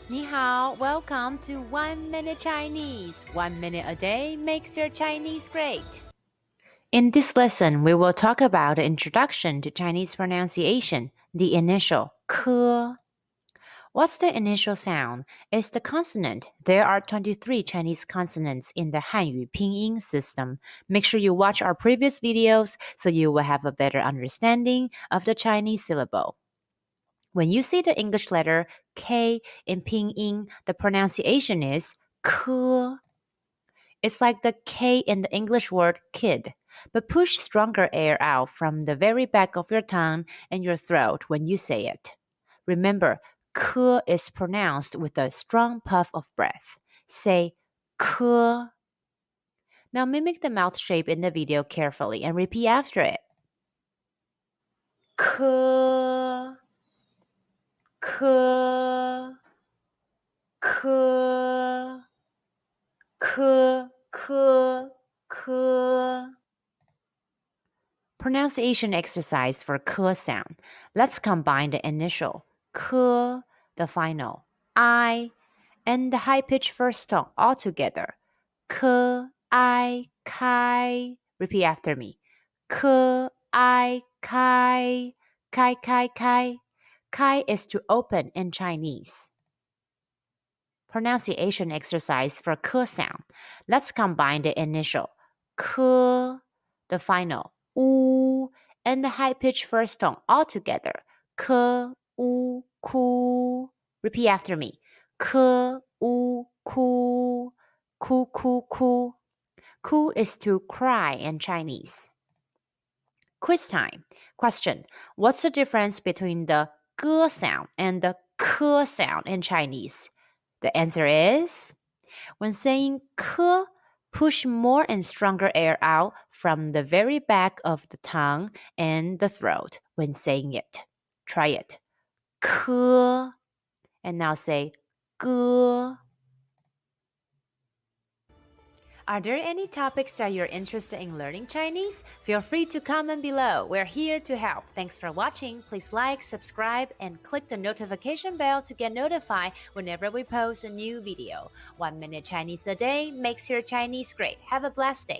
你好, welcome to 1 Minute Chinese. 1 minute a day makes your Chinese great. In this lesson, we will talk about the introduction to Chinese pronunciation, the initial 科. What's the initial sound? It's the consonant. There are 23 Chinese consonants in the Hanyu Pinyin system. Make sure you watch our previous videos so you will have a better understanding of the Chinese syllable. When you see the English letter K in Pinyin, the pronunciation is 科. It's like the K in the English word kid, but push stronger air out from the very back of your tongue and your throat when you say it. Remember, 科 is pronounced with a strong puff of breath. Say 科. Now mimic the mouth shape in the video carefully and repeat after it. 科科科科 Pronunciation exercise for 科 sound. Let's combine the initial 科, the final I, and the high-pitched first tone all together. 科 I 开 Repeat after me. 科 I 开 开 Kai is to open in Chinese. Pronunciation exercise for 科 sound. Let's combine the initial 科, the final U, and the high-pitched first tone all together. 科 U 哭 Repeat after me. 科 U 哭 哭 哭 is to cry in Chinese. Quiz time. Question. What's the difference between the 歌 sound and the 科 sound in Chinese? The answer is, when saying 科, push more and stronger air out from the very back of the tongue and the throat when saying it. Try it. 科 and now say 歌. Are there any topics that you're interested in learning Chinese? Feel free to comment below. We're here to help. Thanks for watching. Please like, subscribe, and click the notification bell to get notified whenever we post a new video. 1 minute Chinese a day makes your Chinese great. Have a blessed day.